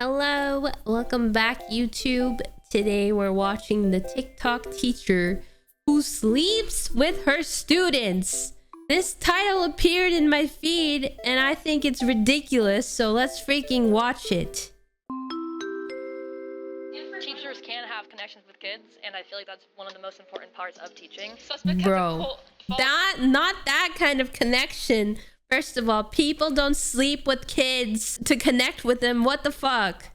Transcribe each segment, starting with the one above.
Hello, welcome back YouTube. Today we're watching the TikTok teacher who sleeps with her students. This title appeared in my feed and I think it's ridiculous, so let's freaking watch it. Teachers can have connections with kids, and I feel like that's one of the most important parts of teaching. Bro, not that kind of connection. First of all, people don't sleep with kids to connect with them. What the fuck?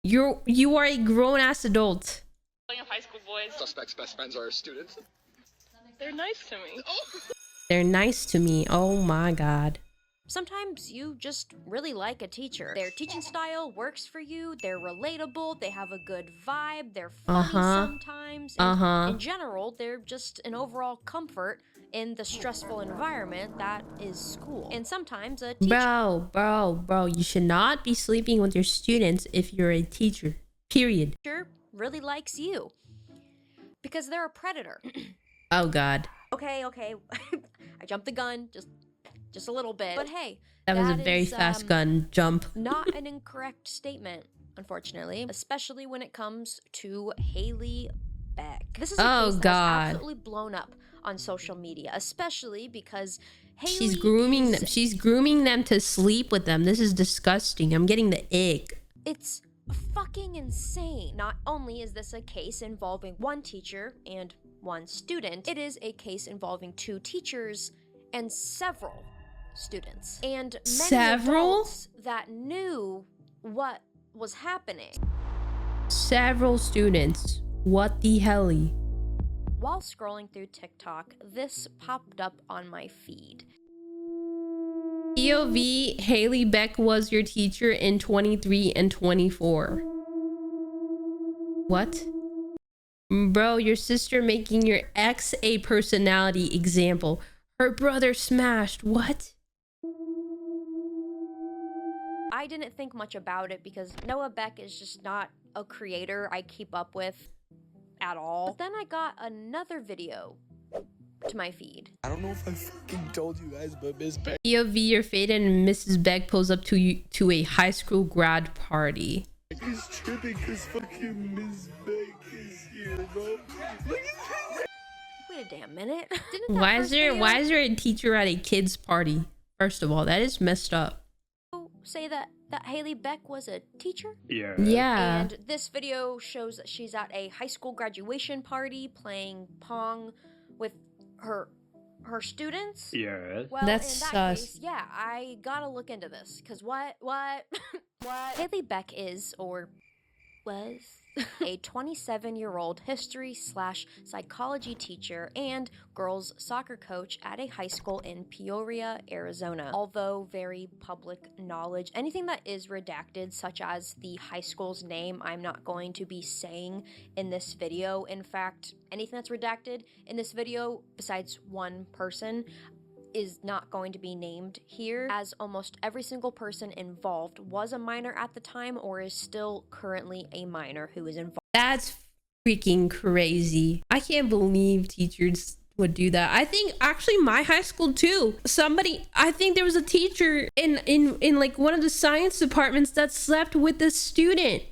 You are a grown-ass adult. Of high school boys. Suspect's best friends are students. They're nice to me. They're nice to me. Oh my god. Sometimes you just really like a teacher. Their teaching style works for you, they're relatable, they have a good vibe, they're funny sometimes. In general, they're just an overall comfort in the stressful environment that is school. And sometimes a teacher... Bro, you should not be sleeping with your students if you're a teacher. Period. Really likes you. Because they're a predator. Oh god. Okay. I jumped the gun, just a little bit. But hey, that was a very fast gun jump. Not an incorrect statement, unfortunately, especially when it comes to Haley Beck. This is a case that's absolutely blown up on social media, especially because Haley she's grooming them to sleep with them. This is disgusting. I'm getting the ick. It's fucking insane. Not only is this a case involving one teacher and one student, it is a case involving two teachers and several students and many adults that knew what was happening. Several students. What the helly? While scrolling through TikTok, this popped up on my feed. POV, Haley Beck was your teacher in 23 and 24. What? Bro, your sister making your ex a personality example. Her brother smashed. What? I didn't think much about it because Noah Beck is just not a creator I keep up with at all. But then I got another video to my feed. I don't know if I fucking told you guys, but Miss Beck. POV, your fate and Mrs. Beck pulls up to a high school grad party. He's tripping because fucking Miss Beck is here, bro. Wait a damn minute. Why is there a teacher at a kid's party? First of all, that is messed up. Say that Haley Beck was a teacher? Yeah. And this video shows that she's at a high school graduation party playing Pong with her students. Yeah. Well, that's in that case, yeah, I gotta look into this. Cause what? Haley Beck is, or was, a 27-year-old history/psychology teacher and girls soccer coach at a high school in Peoria, Arizona. Although very public knowledge, anything that is redacted, such as the high school's name, I'm not going to be saying in this video. In fact, anything that's redacted in this video, besides one person, is not going to be named here, as almost every single person involved was a minor at the time or is still currently a minor who is involved. That's freaking crazy. I can't believe teachers would do that. I think actually my high school too. I think there was a teacher in like one of the science departments that slept with a student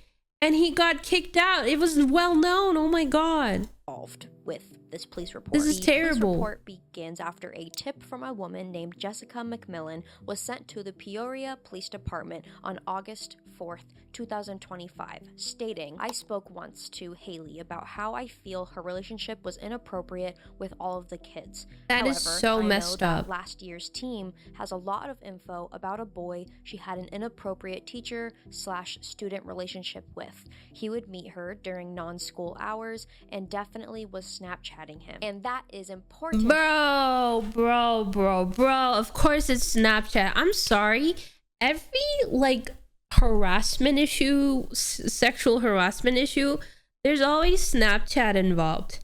and he got kicked out. It was well known. Oh my god. Involved with this police report. This is terrible. The police report begins after a tip from a woman named Jessica McMillan was sent to the Peoria Police Department on August 4th, 2025, stating, "I spoke once to Haley about how I feel her relationship was inappropriate with all of the kids. That is so messed up. Last year's team has a lot of info about a boy she had an inappropriate teacher/student relationship with. He would meet her during non-school hours and definitely was Snapchatting him. And that is important." Bro. Of course it's Snapchat. I'm sorry. Every harassment issue, sexual harassment issue, there's always Snapchat involved.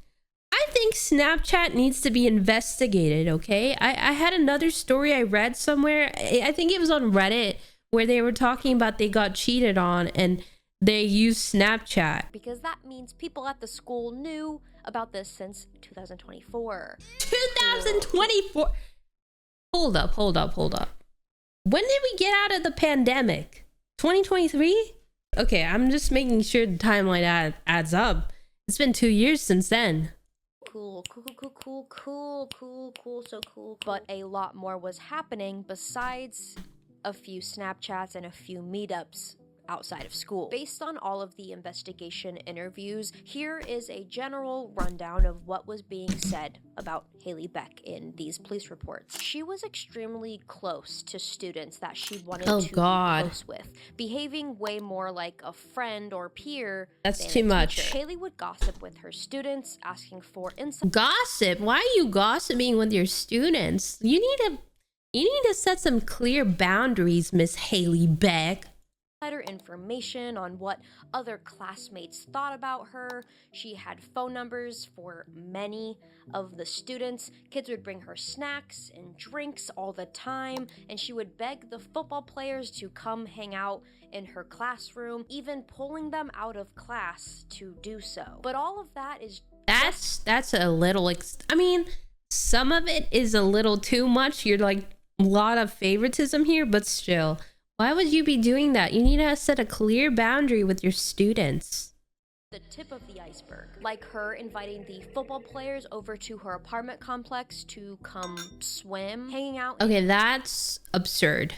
I think Snapchat needs to be investigated, okay? I had another story I read somewhere. I think it was on Reddit where they were talking about they got cheated on and they used Snapchat. Because that means people at the school knew about this since 2024. 2024? Hold up. When did we get out of the pandemic? 2023? Okay, I'm just making sure the timeline adds up. It's been 2 years since then. Cool, so cool. But a lot more was happening besides a few Snapchats and a few meetups outside of school. Based on all of the investigation interviews, here is a general rundown of what was being said about Haley Beck in these police reports. She was extremely close to students that she wanted to be close with, behaving way more like a friend or peer That's than too a much. teacher. Haley would gossip with her students, asking for insight. Gossip? Why are you gossiping with your students? You need to set some clear boundaries, Miss Haley Beck. Information on what other classmates thought about her. She had phone numbers for many of the students. Kids would bring her snacks and drinks all the time, and she would beg the football players to come hang out in her classroom, even pulling them out of class to do so. But all of that is that's a little I mean, some of it is a little too much. You're like a lot of favoritism here, but still, why would you be doing that? You need to set a clear boundary with your students. The tip of the iceberg, like her inviting the football players over to her apartment complex to come swim, hanging out. Okay, that's absurd.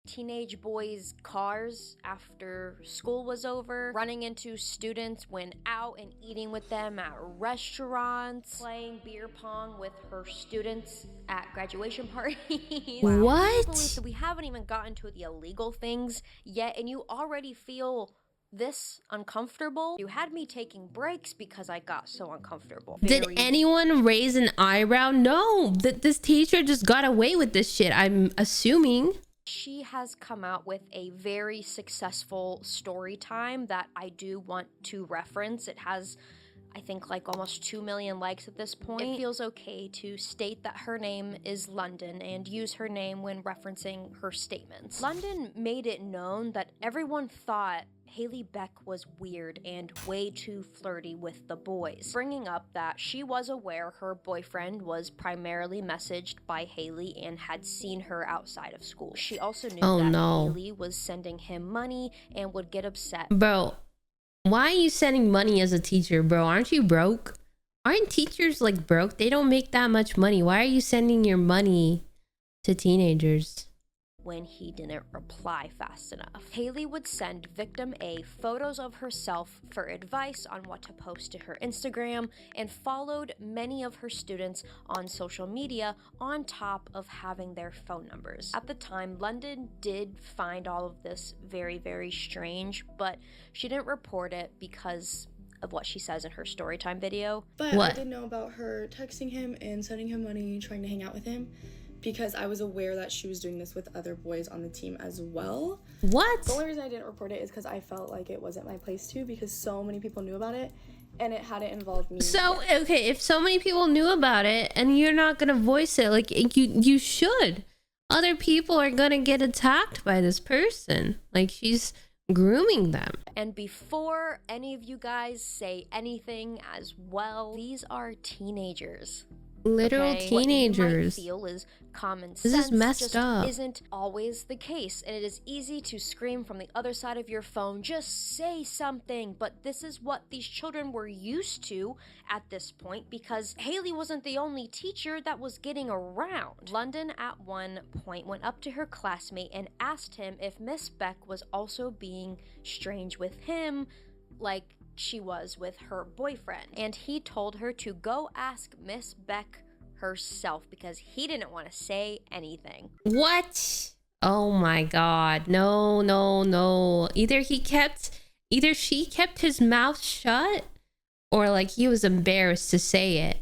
Teenage boys' cars after school was over, running into students when out and eating with them at restaurants, playing beer pong with her students at graduation parties. Wow. What? I can't believe that we haven't even gotten to the illegal things yet, and you already feel this uncomfortable. You had me taking breaks because I got so uncomfortable. Did anyone raise an eyebrow? No, this teacher just got away with this shit, I'm assuming. She has come out with a very successful story time that I do want to reference. It has, I think, like almost 2 million likes at this point. It feels okay to state that her name is London and use her name when referencing her statements. London made it known that everyone thought Haley Beck was weird and way too flirty with the boys, bringing up that she was aware her boyfriend was primarily messaged by Haley and had seen her outside of school. She also knew that Haley was sending him money and would get upset. Bro, why are you sending money as a teacher, bro? Aren't you broke? Aren't teachers like broke? They don't make that much money. Why are you sending your money to teenagers? When he didn't reply fast enough, Haley would send victim A photos of herself for advice on what to post to her Instagram, and followed many of her students on social media on top of having their phone numbers. At the time, London did find all of this very, very strange, but she didn't report it because of what she says in her storytime video. But I did know about her texting him and sending him money, trying to hang out with him, because I was aware that she was doing this with other boys on the team as well. What? The only reason I didn't report it is because I felt like it wasn't my place to, because so many people knew about it and it hadn't involved me. So, okay, if so many people knew about it and you're not gonna voice it, like you should. Other people are gonna get attacked by this person. Like, she's grooming them. And before any of you guys say anything as well, these are teenagers. Literal teenagers. What you might feel is common sense. This is messed just up. Isn't always the case, and it is easy to scream from the other side of your phone, just say something. But this is what these children were used to at this point, because Haley wasn't the only teacher that was getting around. London at one point went up to her classmate and asked him if Miss Beck was also being strange with him, like she was with her boyfriend, and he told her to go ask Miss Beck herself because he didn't want to say anything. What? Oh my god. No. Either she kept his mouth shut, or like he was embarrassed to say it.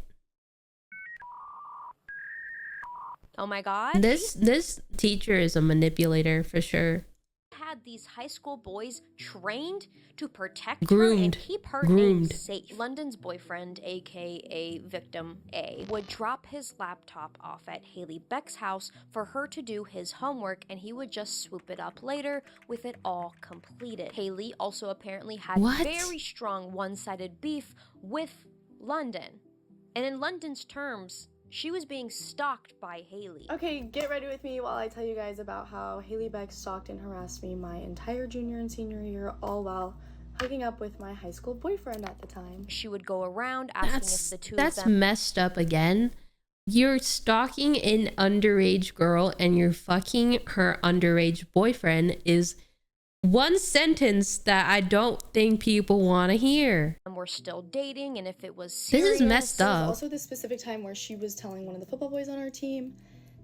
Oh my god. This teacher is a manipulator for sure. Had these high school boys trained to protect her and keep her name safe. London's boyfriend, aka victim A, would drop his laptop off at Haley Beck's house for her to do his homework, and he would just swoop it up later with it all completed. Haley also apparently had very strong one-sided beef with London. And in London's terms, She was being stalked by Haley. Okay, get ready with me while I tell you guys about how Haley Beck stalked and harassed me my entire junior and senior year, all while hooking up with my high school boyfriend at the time. She would go around asking if the two of That's them... messed up again. You're stalking an underage girl and you're fucking her underage boyfriend is one sentence that I don't think people want to hear. were still dating, and if it was This serious... is messed There was up. also this specific time where she was telling one of the football boys on our team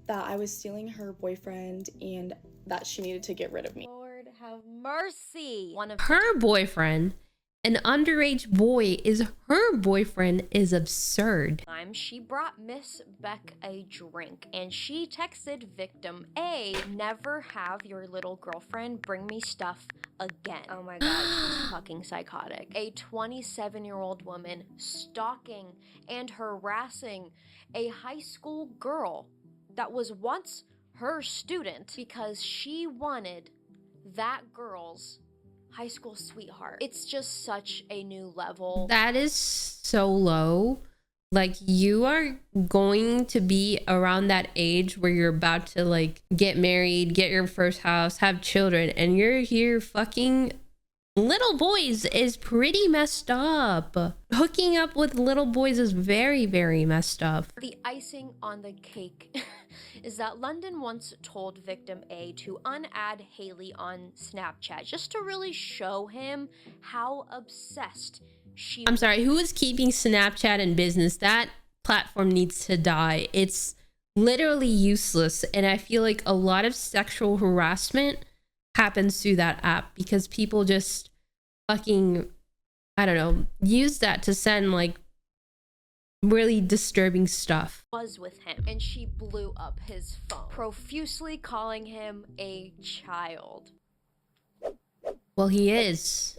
that I was stealing her boyfriend and that she needed to get rid of me. Lord have mercy. One of Her boyfriend, an underage boy, is her boyfriend is absurd. time she brought Miss Beck a drink and she texted victim A, never have your little girlfriend bring me stuff again. Oh my god, she's fucking psychotic. A 27-year-old woman stalking and harassing a high school girl that was once her student because she wanted that girl's high school sweetheart. It's just such a new level. That is so low. Like, you are going to be around that age where you're about to like get married, get your first house, have children, and you're here fucking little boys is pretty messed up. Hooking up with little boys is very, very messed up. The icing on the cake is that London once told victim A to unadd Haley on Snapchat just to really show him how obsessed she... I'm sorry, who is keeping Snapchat in business? That platform needs to die. It's literally useless. And I feel like a lot of sexual harassment happens through that app because people just fucking, I don't know, use that to send like really disturbing stuff. was with him, and she blew up his phone, profusely calling him a child. Well, he is.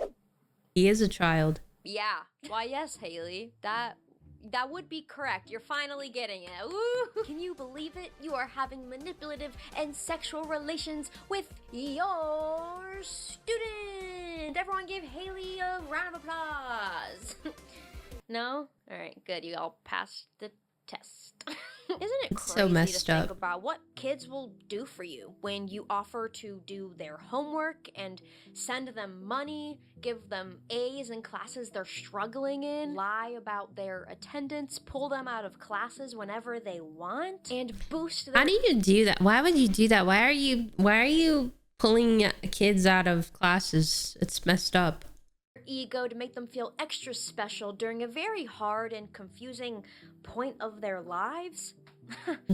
He is a child. Yeah. Why, yes, Haley. That would be correct. You're finally getting it. Woo! Can you believe it? You are having manipulative and sexual relations with your student. Everyone give Haley a round of applause. No? All right, good. You all passed the test. Isn't it It's crazy so messed to think up. about what kids will do for you when you offer to do their homework and send them money, give them A's in classes they're struggling in, lie about their attendance, pull them out of classes whenever they want, and boost their... How do you do that? Why would you do that? Why are you pulling kids out of classes? It's messed up. ego to make them feel extra special during a very hard and confusing point of their lives?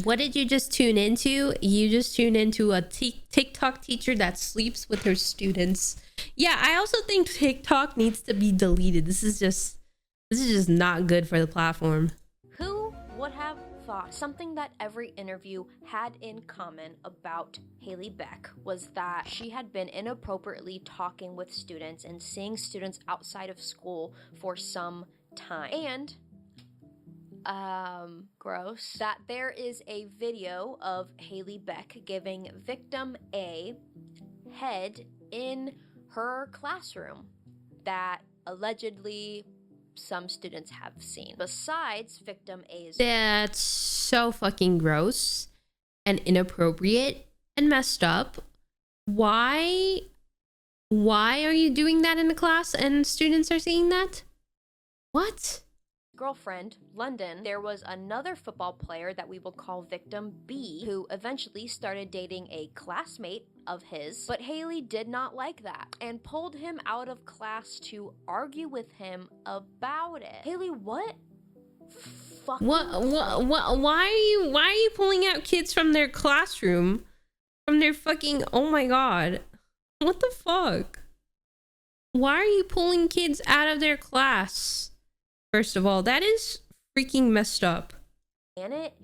What did you just tune into? You just tuned into a TikTok teacher that sleeps with her students. Yeah, I also think TikTok needs to be deleted. This is just not good for the platform. Who would have thought? Something that every interview had in common about Haley Beck was that she had been inappropriately talking with students and seeing students outside of school for some time. And gross, that there is a video of Haley Beck giving victim A head in her classroom that allegedly some students have seen. Besides victim A's... That's so fucking gross and inappropriate and messed up. Why are you doing that in the class and students are seeing that? What? girlfriend, London, there was another football player that we will call victim B, who eventually started dating a classmate of his, but Haley did not like that and pulled him out of class to argue with him about it. Haley, what? Why are you pulling out kids from their classroom? From their fucking, oh my god. What the fuck? Why are you pulling kids out of their class? First of all, that is freaking messed up. Planet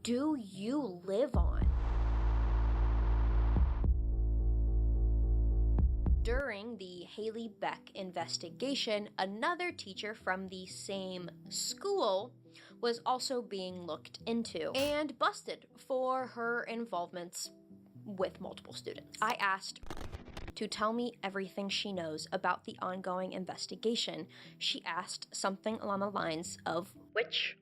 do you live on? During the Haley Beck investigation, another teacher from the same school was also being looked into and busted for her involvements with multiple students. I asked to tell me everything she knows about the ongoing investigation. She asked something along the lines of, which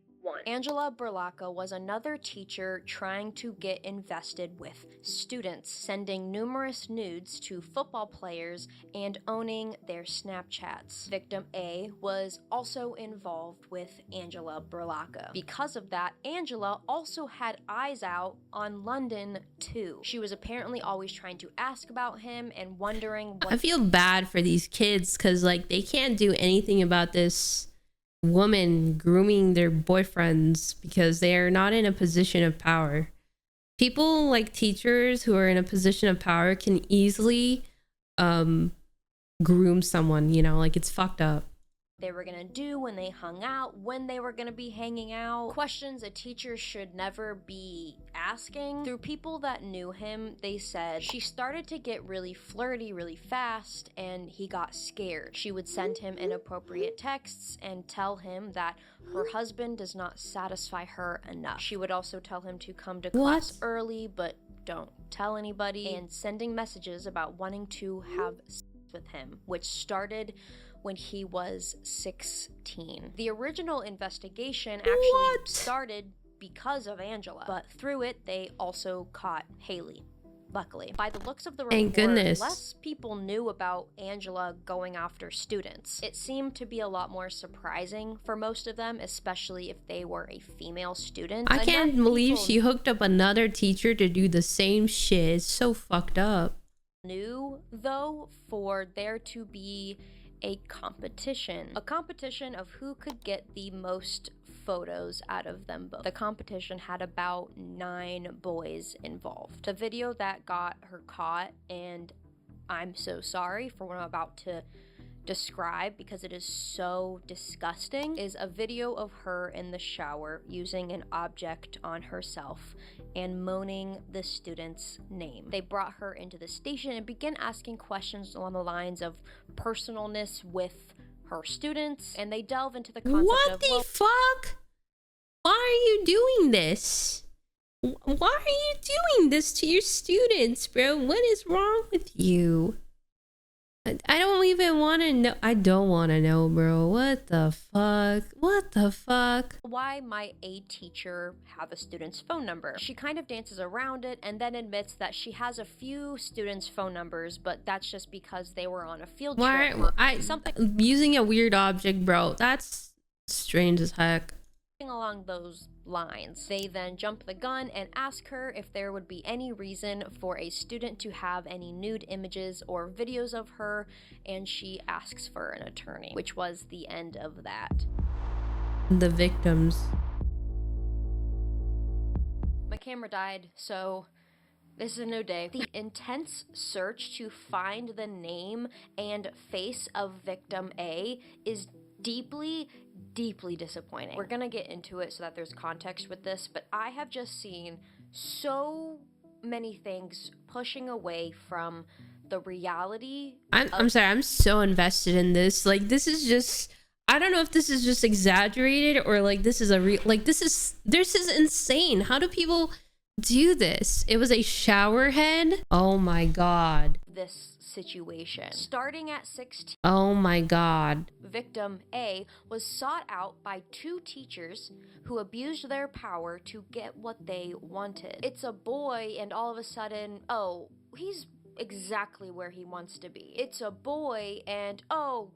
Angela Berlacca was another teacher trying to get invested with students, sending numerous nudes to football players and owning their Snapchats. Victim A was also involved with Angela Berlacca. Because of that, Angela also had eyes out on London too. She was apparently always trying to ask about him and wondering what— I feel bad for these kids because like they can't do anything about this woman grooming their boyfriends because they are not in a position of power. People like teachers who are in a position of power can easily groom someone, you know, like it's fucked up. They were gonna do when they hung out, when they were gonna be hanging out, questions a teacher should never be asking. Through people that knew him, they said she started to get really flirty really fast and he got scared. She would send him inappropriate texts and tell him that her husband does not satisfy her enough. She would also tell him to come to class early but don't tell anybody, and sending messages about wanting to have sex with him, which started when he was 16. The original investigation actually started because of Angela, but through it, they also caught Haley. Luckily, by the looks of the report, less people knew about Angela going after students. It seemed to be a lot more surprising for most of them, especially if they were a female student. I can't believe she hooked up another teacher to do the same shit. It's so fucked up. Knew, though, for there to be a competition of who could get the most photos out of them both. The competition had about 9 boys involved. The video that got her caught, and I'm so sorry for what I'm about to describe because it is so disgusting, is a video of her in the shower using an object on herself and moaning the student's name. They brought her into the station and began asking questions along the lines of personalness with her students, and they delve into the concept what the fuck? Why are you doing this? Why are you doing this to your students, bro? What is wrong with you? I don't even want to know. I don't want to know, bro. What the fuck? What the fuck? Why might a teacher have a student's phone number? She kind of dances around it and then admits that she has a few students' phone numbers, but that's just because they were on a field trip. Something using a weird object, bro. That's strange as heck. Along those lines. They then jump the gun and ask her if there would be any reason for a student to have any nude images or videos of her, and she asks for an attorney, which was the end of that. The victims. My camera died, so this is a new day. The intense search to find the name and face of victim A is deeply disappointing. We're gonna get into it so that there's context with this, but I have just seen so many things pushing away from the reality. I'm sorry, I'm so invested in this. Like, this is just, I don't know if this is just exaggerated or like this is a real, like this is insane. How do people do this? It was a shower head. Oh my god. This situation. Starting at 16, oh my god, victim A was sought out by 2 teachers who abused their power to get what they wanted. It's a boy, and all of a sudden, oh, he's exactly where he wants to be. It's a boy, and oh,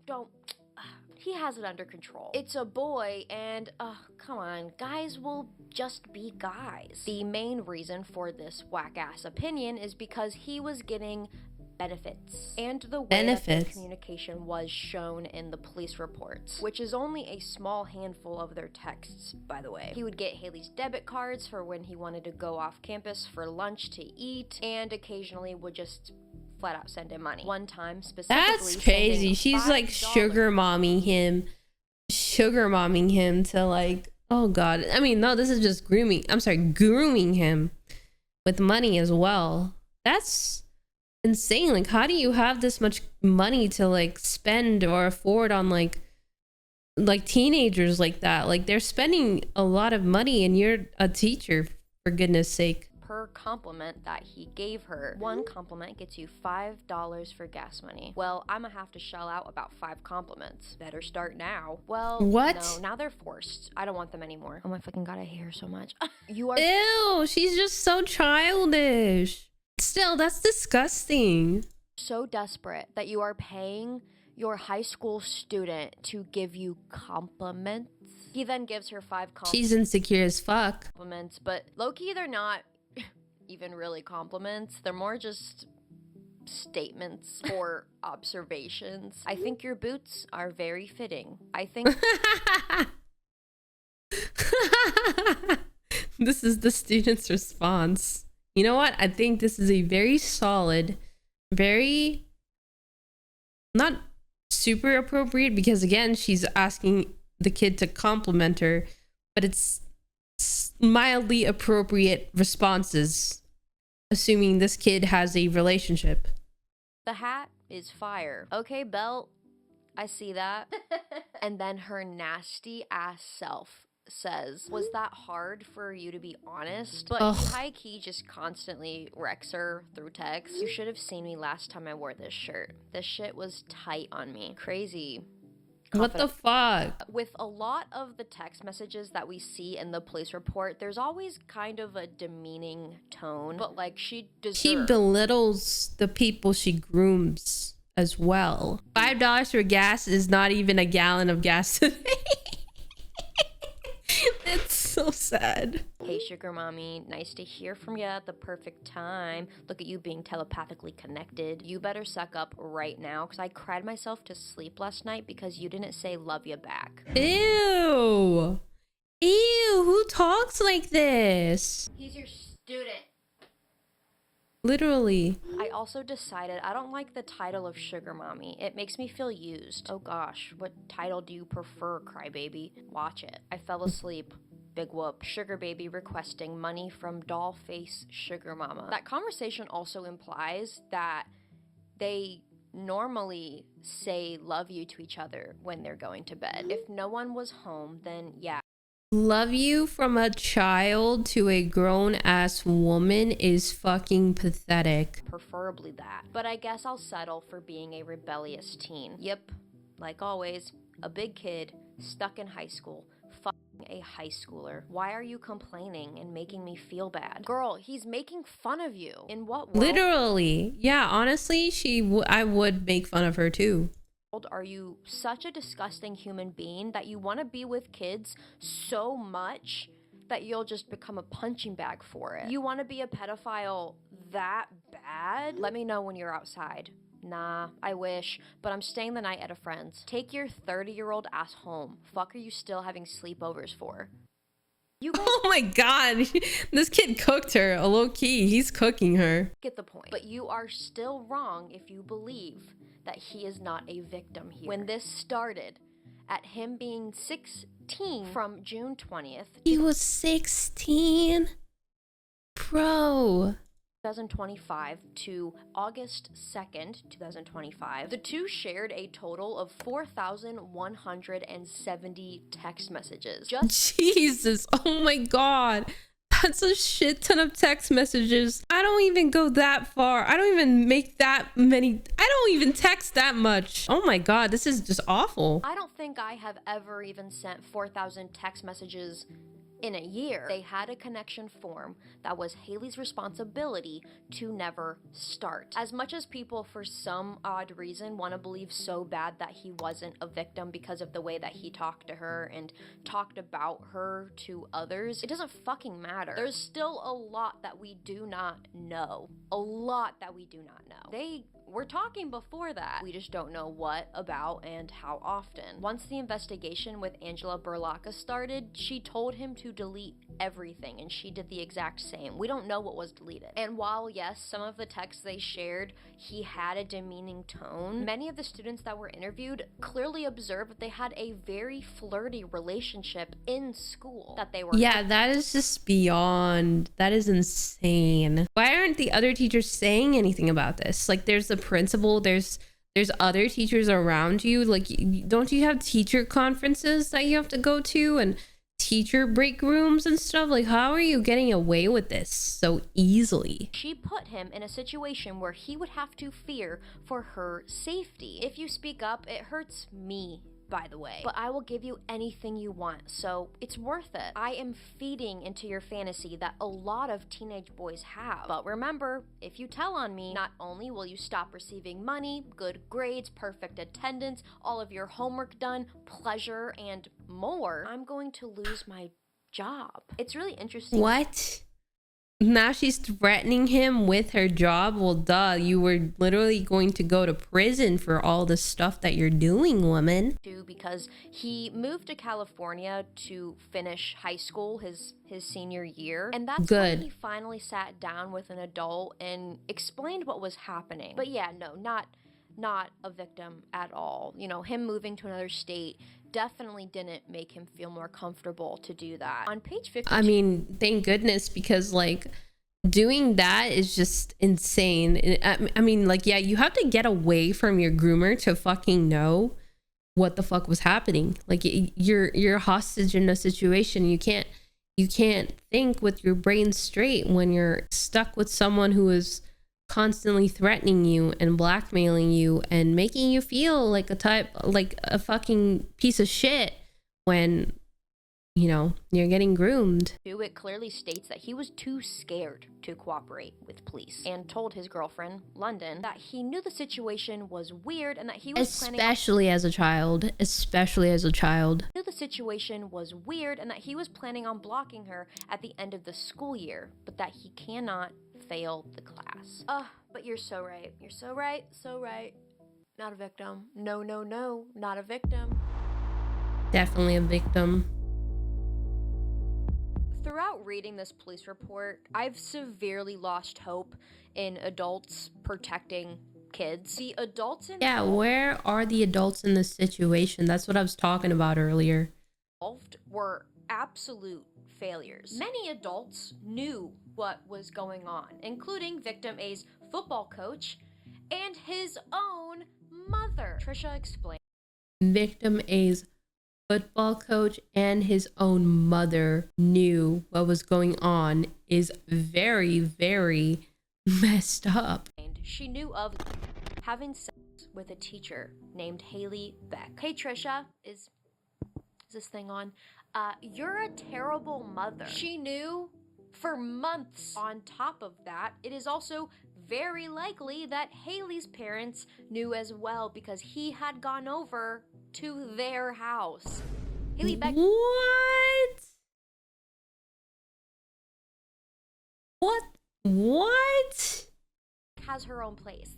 he has it under control. It's a boy, and come on, guys will just be guys. The main reason for this whack-ass opinion is because he was getting benefits, and the way that the communication was shown in the police reports, which is only a small handful of their texts, by the way. He would get Haley's debit cards for when he wanted to go off campus for lunch to eat, and occasionally would just flat out send him money. One time specifically, that's crazy. She's like sugar momming him to like, oh god. I mean, no, this is just grooming. I'm sorry, grooming him with money as well. That's insane. Like, how do you have this much money to like spend or afford on like teenagers like that? Like, they're spending a lot of money and you're a teacher, for goodness sake. per compliment that he gave her. One compliment gets you $5 for gas money. Well, I'm gonna have to shell out about 5 compliments. Better start now. Well, What? no, now they're forced. I don't want them anymore. Oh my fucking god, I hate her so much. You are Ew, she's just so childish. Still, that's disgusting. so desperate that you are paying your high school student to give you compliments. He then gives her 5 She's insecure as fuck. compliments, but low-key they're not even really compliments. They're more just statements or observations. I think your boots are very fitting. I think This is the student's response. You know what? I think this is a very solid, very not super appropriate, because again, she's asking the kid to compliment her, but it's mildly appropriate responses, assuming this kid has a relationship. the hat is fire. Okay, belt. I see that. And then her nasty ass self says, was that hard for you to be honest? But Ugh. he high-key just constantly wrecks her through text. You should have seen me last time I wore this shirt. This shit was tight on me. Crazy. What the fuck? With a lot of the text messages that we see in the police report, there's always kind of a demeaning tone, but like she She belittles the people she grooms as well. $5 for gas is not even a gallon of gas today. It's so sad. Hey sugar mommy, nice to hear from ya at the perfect time. Look at you being telepathically connected. You better suck up right now, because I cried myself to sleep last night because you didn't say love ya back. Ew. Ew, who talks like this? He's your student. Literally. I also decided I don't like the title of sugar mommy. It makes me feel used. Oh gosh, what title do you prefer, crybaby? Watch it. I fell asleep. Big whoop. Sugar baby requesting money from doll face sugar mama. That conversation also implies that they normally say love you to each other when they're going to bed. If no one was home, then yeah. Love you from a child to a grown-ass woman is fucking pathetic. Preferably that. But I guess I'll settle for being a rebellious teen. Yep, like always, a big kid stuck in high school. A high schooler. Why are you complaining and making me feel bad? Girl, he's making fun of you. In what world? Literally. Yeah, honestly, I would make fun of her too. Are you such a disgusting human being that you want to be with kids so much that you'll just become a punching bag for it? You want to be a pedophile that bad? Let me know when you're outside. Nah, I wish, but I'm staying the night at a friend's. Take your 30-year-old ass home. Fuck are you still having sleepovers for? You guys Oh my god. This kid cooked her. Low key. He's cooking her. get the point. But you are still wrong if you believe that he is not a victim here. When this started, at him being 16 from June 20th, He was 16. Bro. 2025 to August 2nd, 2025, the two shared a total of 4,170 text messages. Just Jesus. Oh my god. That's a shit ton of text messages. I don't even go that far. I don't even make that many. I don't even text that much. Oh my god, this is just awful. I don't think I have ever even sent 4,000 text messages in a year. They had a connection form that was Haley's responsibility to never start. As much as people, for some odd reason, want to believe so bad that he wasn't a victim because of the way that he talked to her and talked about her to others, it doesn't fucking matter. There's still a lot that we do not know. A lot that we do not know. They were talking before that. We just don't know what, about, and how often. Once the investigation with Angela Berlacca started, she told him to delete everything, and she did the exact same. We don't know what was deleted. And while, yes, some of the texts they shared, he had a demeaning tone, many of the students that were interviewed clearly observed that they had a very flirty relationship in school that they were Yeah, that is just beyond. That is insane. Why aren't the other teachers saying anything about this? Like, there's the principal, there's other teachers around you. Like, don't you have teacher conferences that you have to go to and teacher break rooms and stuff. Like, how are you getting away with this so easily? She put him in a situation where he would have to fear for her safety. If you speak up, it hurts me, by the way, but I will give you anything you want, so it's worth it. I am feeding into your fantasy that a lot of teenage boys have. But remember, if you tell on me, not only will you stop receiving money, good grades, perfect attendance, all of your homework done, pleasure, and more, I'm going to lose my job. It's really interesting. What? Now she's threatening him with her job? Well, duh, you were literally going to go to prison for all the stuff that you're doing, woman. Because he moved to California to finish high school his senior year, and that's when he finally sat down with an adult and explained what was happening. But yeah, no, not a victim at all. You know, him moving to another state definitely didn't make him feel more comfortable to do that. On page 52, I mean, thank goodness, because like doing that is just insane. I mean, like, yeah, you have to get away from your groomer to fucking know what the fuck was happening. Like, you're hostage in a situation. You can't think with your brain straight when you're stuck with someone who is constantly threatening you and blackmailing you and making you feel like a fucking piece of shit when, you know, you're getting groomed. It clearly states that he was too scared to cooperate with police and told his girlfriend, London, that he knew the situation was weird and that he was especially as a child. Knew the situation was weird and that he was planning on blocking her at the end of the school year, but that he cannot fail the class. But you're so right. You're so right. So right. Not a victim. No, not a victim. Definitely a victim. Throughout reading this police report, I've severely lost hope in adults protecting kids. The adults where are the adults in this situation? That's what I was talking about earlier. Were absolute failures. Many adults knew what was going on, including victim A's football coach and his own mother. Trisha explained. Victim A's football coach and his own mother knew what was going on is very, very messed up. She knew of having sex with a teacher named Haley Beck. Hey Trisha, is this thing on? You're a terrible mother. She knew for months. On top of that, it is also very likely that Haley's parents knew as well because he had gone over to their house. Haley Beck. What? Has her own place.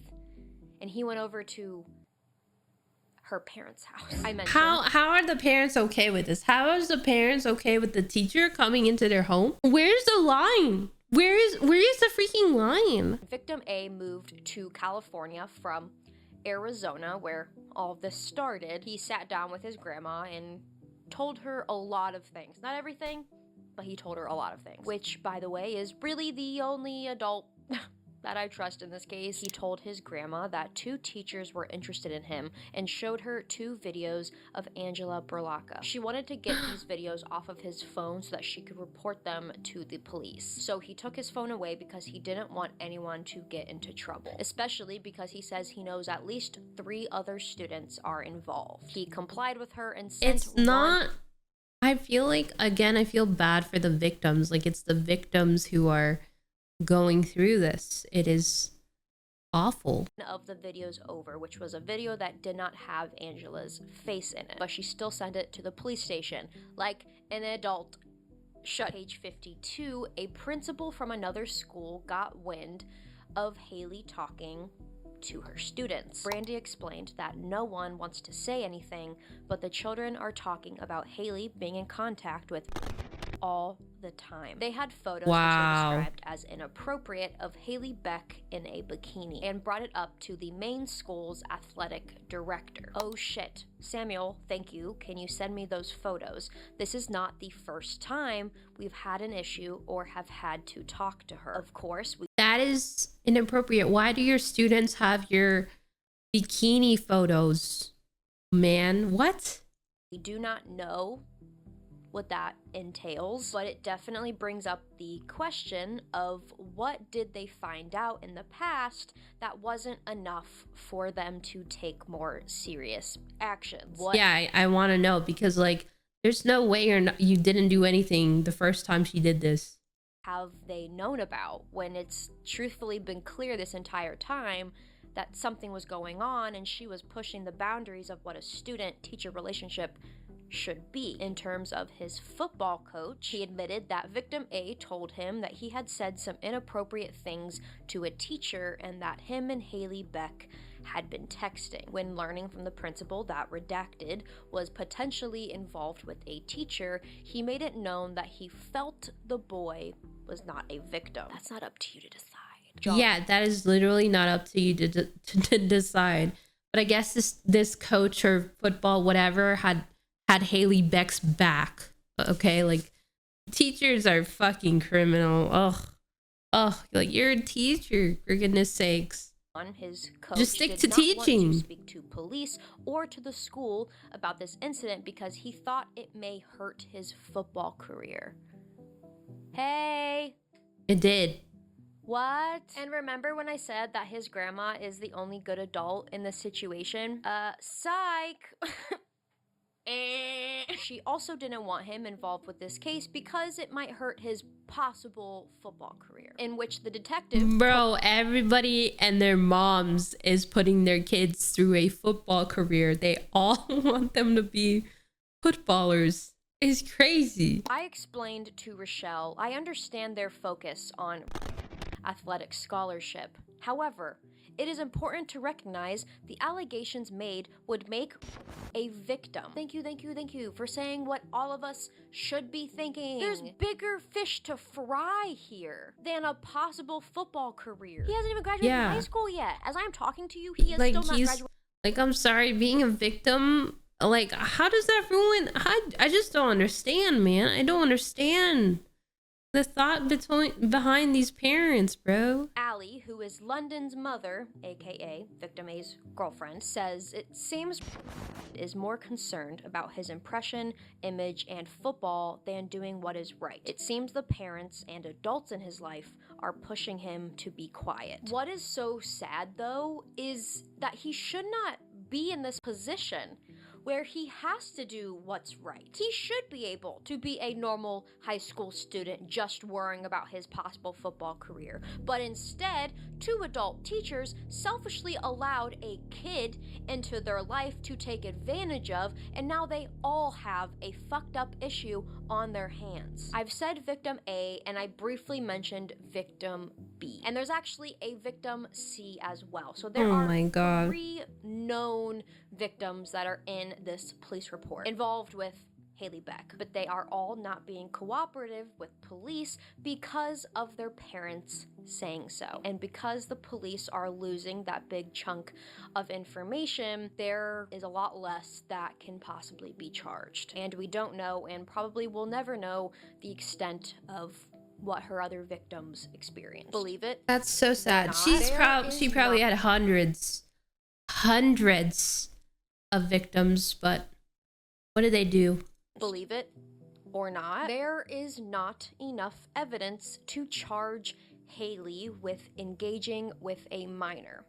And he went over to her parents' house. I mentioned. How are the parents okay with this? How is the parents okay with the teacher coming into their home? Where's the line? Where is the freaking line? Victim A moved to California from Arizona, where all this started. He sat down with his grandma and told her a lot of things. Not everything, but he told her a lot of things. Which, by the way, is really the only adult that I trust in this case. He told his grandma that 2 teachers were interested in him and showed her 2 videos of Angela Berlacca. She wanted to get these videos off of his phone so that she could report them to the police. So he took his phone away because he didn't want anyone to get into trouble, especially because he says he knows at least 3 other students are involved. He complied with her and sent I feel like, again, I feel bad for the victims. Like, it's the victims who are going through this. It is awful. Of the videos over, which was a video that did not have Angela's face in it, but she still sent it to the police station like an adult. Page 52, a principal from another school got wind of Haley talking to her students. Brandy explained that no one wants to say anything, but the children are talking about Haley being in contact with all the time. They had photos which were described as inappropriate of Haley Beck in a bikini and brought it up to the main school's athletic director. Oh shit. Samuel, thank you. Can you send me those photos? This is not the first time we've had an issue or have had to talk to her. Of course, that is inappropriate. Why do your students have your bikini photos, man? What? We do not know what that entails, but it definitely brings up the question of what did they find out in the past that wasn't enough for them to take more serious actions. Yeah, I want to know, because like there's no way you didn't do anything the first time she did this. Have they known about when it's truthfully been clear this entire time that something was going on and she was pushing the boundaries of what a student-teacher relationship should be? In terms of his football coach, he admitted that victim A told him that he had said some inappropriate things to a teacher and that him and Haley Beck had been texting. When learning from the principal that Redacted was potentially involved with a teacher, he made it known that he felt the boy was not a victim. That's not up to you to decide. Yeah, that is literally not up to you to decide. But I guess this coach or football whatever had Haley Beck's back. Okay, like teachers are fucking criminal. Ugh, like you're a teacher, for goodness sakes. His coach just stick did to not teaching. Want to speak to police or to the school about this incident because he thought it may hurt his football career. Hey. It did. What? And remember when I said that his grandma is the only good adult in this situation? Psych. She also didn't want him involved with this case because it might hurt his possible football career, in which the detective... Bro, everybody and their moms is putting their kids through a football career. They all want them to be footballers. It's crazy. I explained to Rochelle, I understand their focus on athletic scholarship. However, it is important to recognize the allegations made would make a victim. Thank you for saying what all of us should be thinking. There's bigger fish to fry here than a possible football career. He hasn't even graduated from high school yet. As I'm talking to you, he is still not graduated. Like, I'm sorry, being a victim, like, how does that ruin? I just don't understand, man. I don't understand the thought behind these parents, bro. Allie, who is London's mother, aka Victim A's girlfriend, says it seems is more concerned about his impression, image, and football than doing what is right. It seems the parents and adults in his life are pushing him to be quiet. What is so sad, though, is that he should not be in this position where he has to do what's right. He should be able to be a normal high school student just worrying about his possible football career. But instead, two adult teachers selfishly allowed a kid into their life to take advantage of, and now they all have a fucked up issue on their hands. I've said victim A, and I briefly mentioned victim B. And there's actually a victim C as well. So there are 3 known victims that are in this police report involved with Haley Beck, but they are all not being cooperative with police because of their parents saying so. And because the police are losing that big chunk of information, there is a lot less that can possibly be charged. And we don't know, and probably will never know, the extent of what her other victims experienced. Believe it? That's so sad. She probably had hundreds of victims, but what did they do? Believe it or not, there is not enough evidence to charge Haley with engaging with a minor.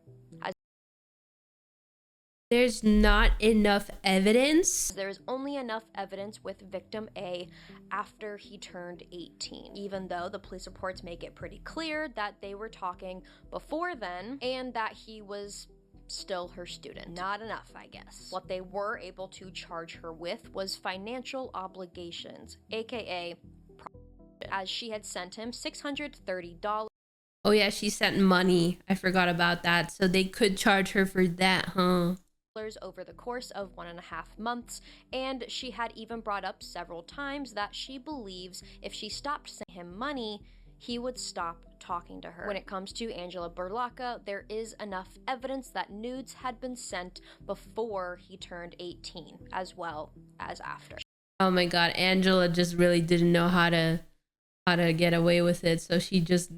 There's not enough evidence? There's only enough evidence with victim A after he turned 18, even though the police reports make it pretty clear that they were talking before then and that he was still her student. Not enough, I guess. What they were able to charge her with was financial obligations, aka as she had sent him $630. Oh yeah, she sent money. I forgot about that. So they could charge her for that, huh? Over the course of 1.5 months, and she had even brought up several times that she believes if she stopped sending him money, he would stop talking to her. When it comes to Angela Berlocca, there is enough evidence that nudes had been sent before he turned 18, as well as after. Oh my god, Angela just really didn't know how to get away with it, so she just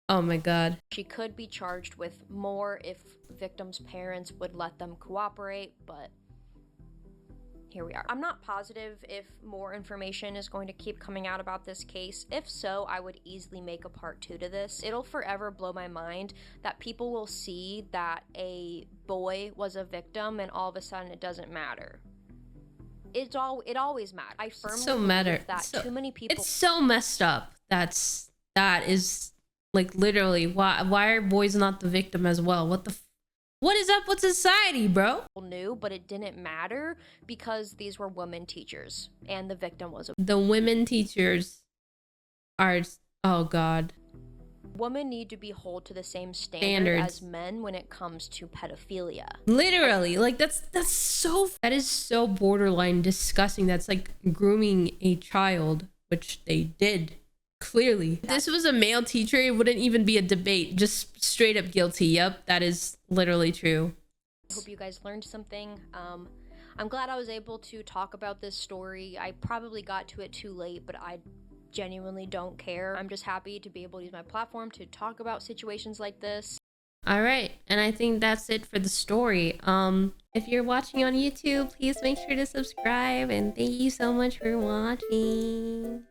oh my god. She could be charged with more if victims' parents would let them cooperate, but here we are. I'm not positive if more information is going to keep coming out about this case. If so, I would easily make a part 2 to this. It'll forever blow my mind that people will see that a boy was a victim and all of a sudden it doesn't matter. It always matters. I firmly believe that too many people. It's so messed up. That is like literally why are boys not the victim as well? What is up with society, bro? Knew, but it didn't matter because these were women teachers and the victim was a the women teachers are, oh god. Women need to be held to the same standard as men when it comes to pedophilia. Literally, like that is so borderline disgusting. That's like grooming a child, which they did. Clearly. If this was a male teacher, it wouldn't even be a debate. Just straight up guilty. Yep, that is literally true. I hope you guys learned something. I'm glad I was able to talk about this story. I probably got to it too late, but I genuinely don't care. I'm just happy to be able to use my platform to talk about situations like this. All right, and I think that's it for the story. If you're watching on YouTube, please make sure to subscribe, and thank you so much for watching.